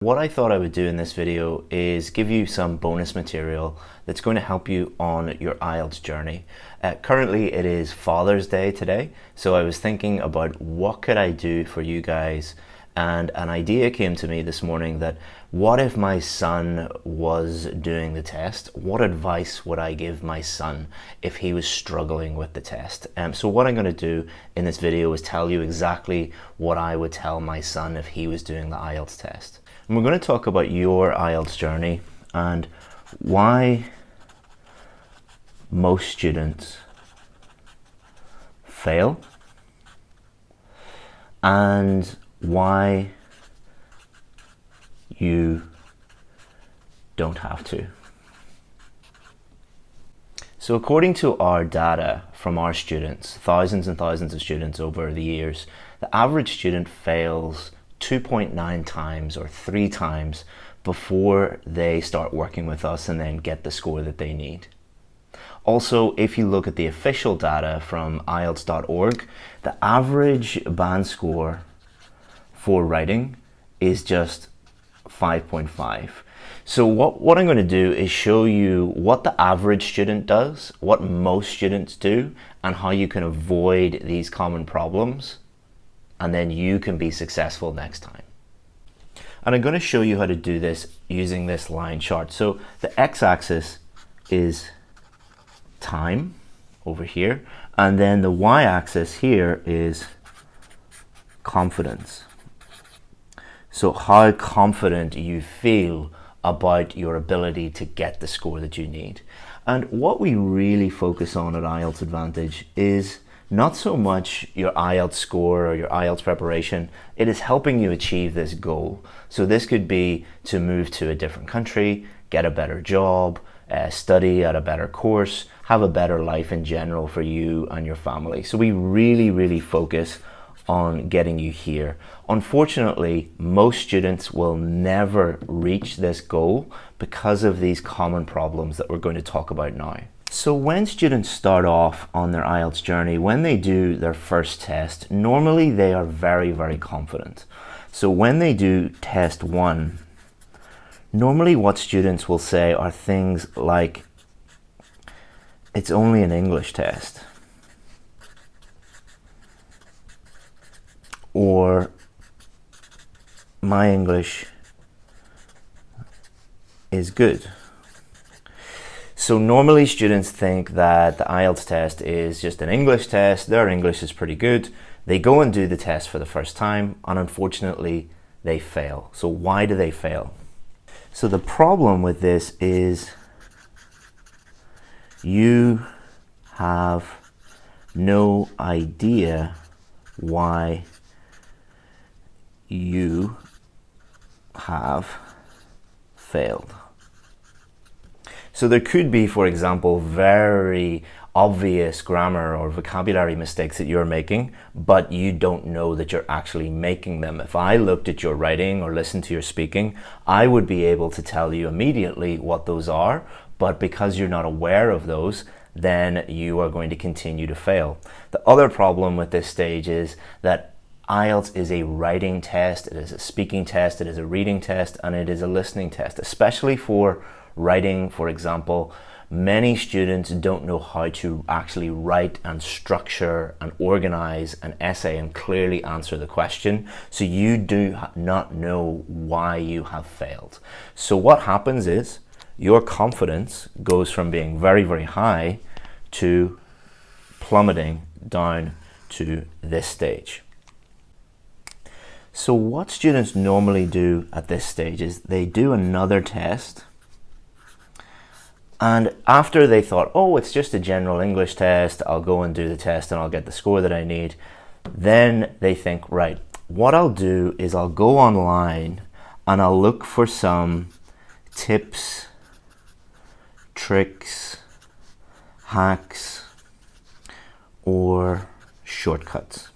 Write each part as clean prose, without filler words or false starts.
What I thought I would do in this video is give you some bonus material that's going to help you on your IELTS journey. Currently it is Father's Day today, so I was thinking about what could I do for you guys, and an idea came to me this morning that what if my son was doing the test? What advice would I give my son if he was struggling with the test? So what I'm going to do in this video is tell you exactly what I would tell my son if he was doing the IELTS test. And we're going to talk about your IELTS journey and why most students fail and why you don't have to. So according to our data from our students, thousands and thousands of students over the years, the average student fails 2.9 times or 3 times before they start working with us and then get the score that they need. Also, if you look at the official data from IELTS.org, the average band score for writing is just 5.5. So what I'm going to do is show you what the average student does, what most students do, and how you can avoid these common problems, and then you can be successful next time. And I'm going to show you how to do this using this line chart. So the x-axis is time over here, and then the y-axis here is confidence. So how confident you feel about your ability to get the score that you need. And what we really focus on at IELTS Advantage is not so much your IELTS score or your IELTS preparation. It is helping you achieve this goal. So this could be to move to a different country, get a better job, study at a better course, have a better life in general for you and your family. So we really focus on getting you here. Unfortunately, most students will never reach this goal because of these common problems that we're going to talk about now. So when students start off on their IELTS journey, when they do their first test, normally they are very confident. So when they do test 1, normally what students will say are things like, it's only an English test, or my English is good. So normally students think that the IELTS test is just an English test, their English is pretty good, they go and do the test for the first time, and unfortunately they fail. So why do they fail? So the problem with this is you have no idea why you have failed. So there could be, for example, very obvious grammar or vocabulary mistakes that you're making, but you don't know that you're actually making them. If I looked at your writing or listened to your speaking, I would be able to tell you immediately what those are, but because you're not aware of those, then you are going to continue to fail. The other problem with this stage is that IELTS is a writing test, it is a speaking test, it is a reading test, and it is a listening test, especially for writing. For example, many students don't know how to actually write and structure and organize an essay and clearly answer the question. So you do not know why you have failed. So what happens is your confidence goes from being very high to plummeting down to this stage. So what students normally do at this stage is they do another test, and after they thought, oh, it's just a general English test, I'll go and do the test and I'll get the score that I need, then they think, right, what I'll do is I'll go online and I'll look for some tips, tricks, hacks, or shortcuts.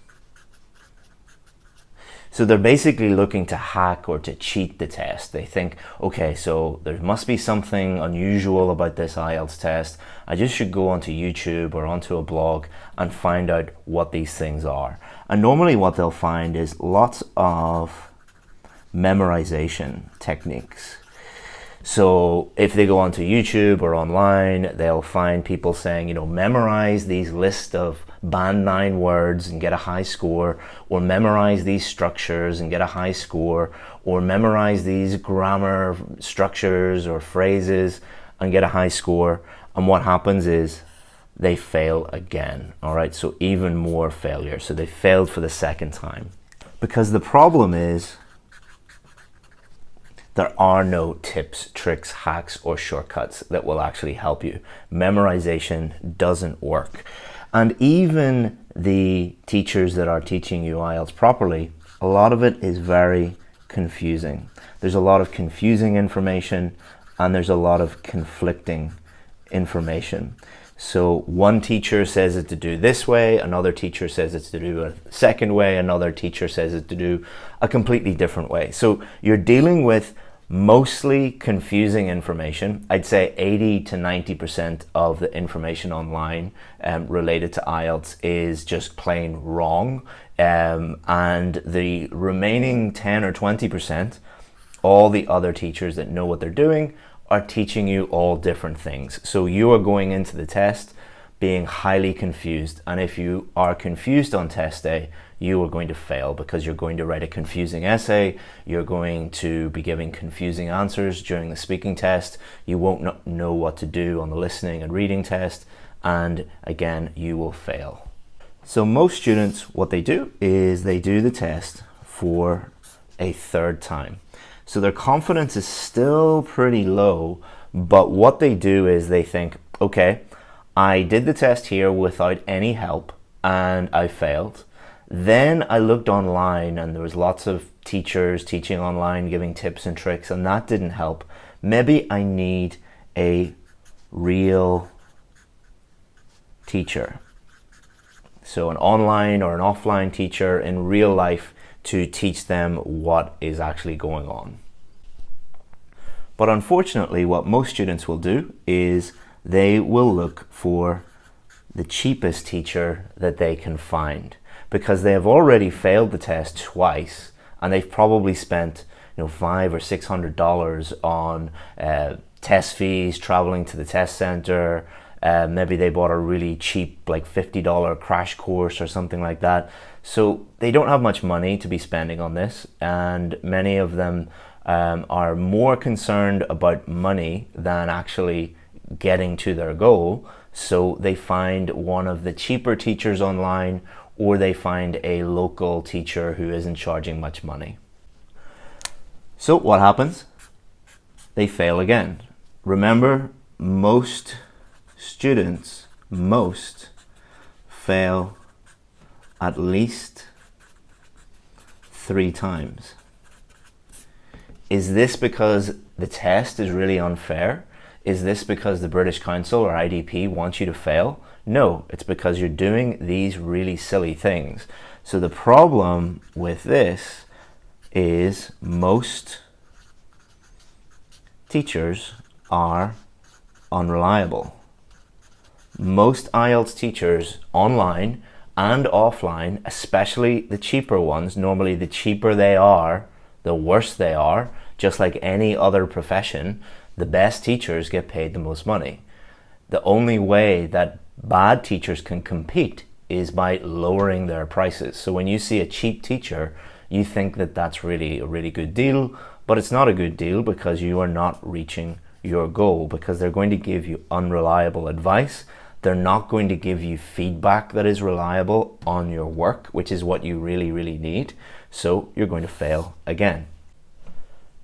So they're basically looking to hack or to cheat the test. They think, okay, so there must be something unusual about this IELTS test. I just should go onto YouTube or onto a blog and find out what these things are. And normally what they'll find is lots of memorization techniques. So if they go onto YouTube or online, they'll find people saying, you know, memorize these list of band 9 words and get a high score, or memorize these structures and get a high score, or memorize these grammar structures or phrases and get a high score. And what happens is they fail again. All right, so even more failure. So they failed for the second time. Because the problem is, there are no tips, tricks, hacks, or shortcuts that will actually help you. Memorization doesn't work. And even the teachers that are teaching you IELTS properly, a lot of it is very confusing. There's a lot of confusing information and there's a lot of conflicting information. So one teacher says it to do this way, another teacher says it's to do a second way, another teacher says it to do a completely different way. So you're dealing with mostly confusing information. I'd say 80 to 90% of the information online related to IELTS is just plain wrong. And the remaining 10 or 20%, all the other teachers that know what they're doing are teaching you all different things. So you are going into the test being highly confused. And if you are confused on test day, you are going to fail because you're going to write a confusing essay. You're going to be giving confusing answers during the speaking test. You won't know what to do on the listening and reading test. And again, you will fail. So most students, what they do is they do the test for a third time. So their confidence is still pretty low, but what they do is they think, okay, I did the test here without any help and I failed. Then I looked online and there was lots of teachers teaching online, giving tips and tricks, and that didn't help. Maybe I need a real teacher. So an online or an offline teacher in real life to teach them what is actually going on. But unfortunately, what most students will do is they will look for the cheapest teacher that they can find, because they have already failed the test twice and they've probably spent $500 or $600 on test fees, traveling to the test center. Maybe they bought a really cheap, like $50 crash course or something like that. So they don't have much money to be spending on this, and many of them are more concerned about money than actually getting to their goal. So they find one of the cheaper teachers online, or they find a local teacher who isn't charging much money. So what happens? They fail again. Remember, most students fail at least 3 times. Is this because the test is really unfair? Is this because the British Council or IDP wants you to fail? No, it's because you're doing these really silly things. So the problem with this is most teachers are unreliable. Most IELTS teachers online and offline, especially the cheaper ones, normally the cheaper they are, the worse they are. Just like any other profession, the best teachers get paid the most money. The only way that bad teachers can compete is by lowering their prices. So when you see a cheap teacher, you think that that's really a really good deal, but it's not a good deal because you are not reaching your goal, because they're going to give you unreliable advice. They're not going to give you feedback that is reliable on your work, which is what you really, really need. So you're going to fail again.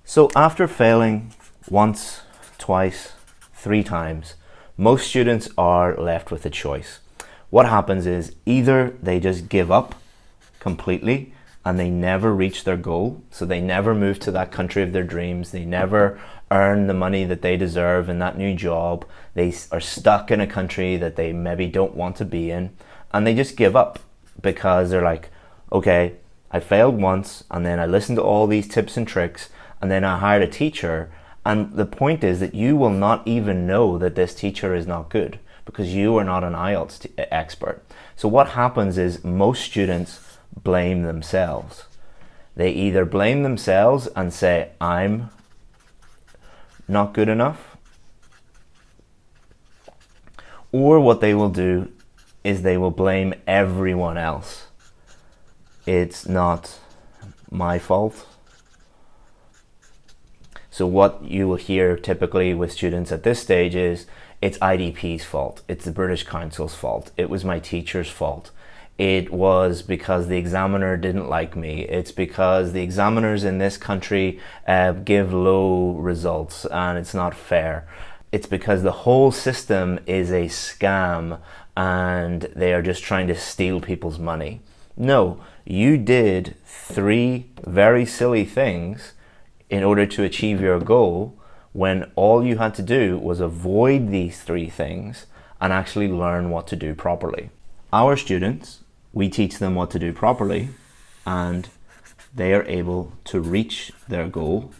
So after failing once, twice, 3 times, most students are left with a choice. What happens is either they just give up completely and they never reach their goal, so they never move to that country of their dreams, they never earn the money that they deserve in that new job, they are stuck in a country that they maybe don't want to be in, and they just give up because they're like, okay, I failed once and then I listened to all these tips and tricks and then I hired a teacher. And the point is that you will not even know that this teacher is not good because you are not an IELTS expert. So what happens is most students blame themselves. They either blame themselves and say, I'm not good enough, or what they will do is they will blame everyone else. It's not my fault. So what you will hear typically with students at this stage is, it's IDP's fault, it's the British Council's fault, it was my teacher's fault, it was because the examiner didn't like me, it's because the examiners in this country give low results and it's not fair, it's because the whole system is a scam and they are just trying to steal people's money. No, you did 3 very silly things in order to achieve your goal, when all you had to do was avoid these 3 things and actually learn what to do properly. Our students, we teach them what to do properly and they are able to reach their goal.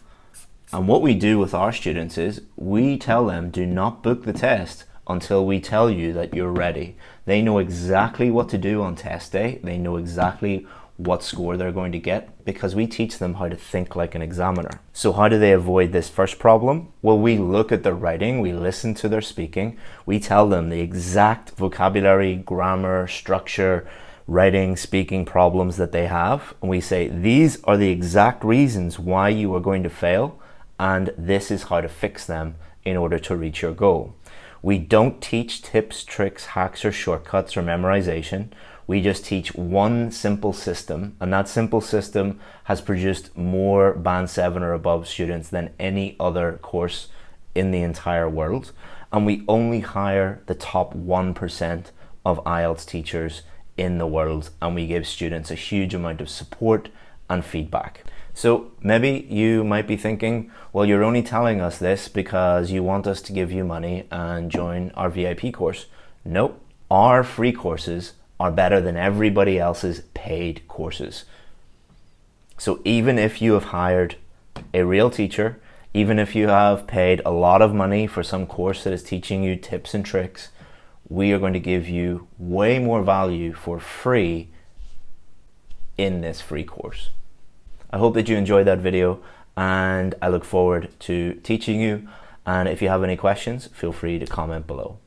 And what we do with our students is we tell them, do not book the test until we tell you that you're ready. They know exactly what to do on test day. They know exactly what score they're going to get because we teach them how to think like an examiner. So how do they avoid this first problem? Well, we look at their writing, we listen to their speaking, we tell them the exact vocabulary, grammar, structure, writing, speaking problems that they have, and we say these are the exact reasons why you are going to fail, and this is how to fix them in order to reach your goal. We don't teach tips, tricks, hacks, or shortcuts or memorization. We just teach one simple system, and that simple system has produced more Band 7 or above students than any other course in the entire world. And we only hire the top 1% of IELTS teachers in the world, and we give students a huge amount of support and feedback. So maybe you might be thinking, well, you're only telling us this because you want us to give you money and join our VIP course. Nope, our free courses are better than everybody else's paid courses. So even if you have hired a real teacher, even if you have paid a lot of money for some course that is teaching you tips and tricks, we are going to give you way more value for free in this free course. I hope that you enjoyed that video and I look forward to teaching you. And if you have any questions, feel free to comment below.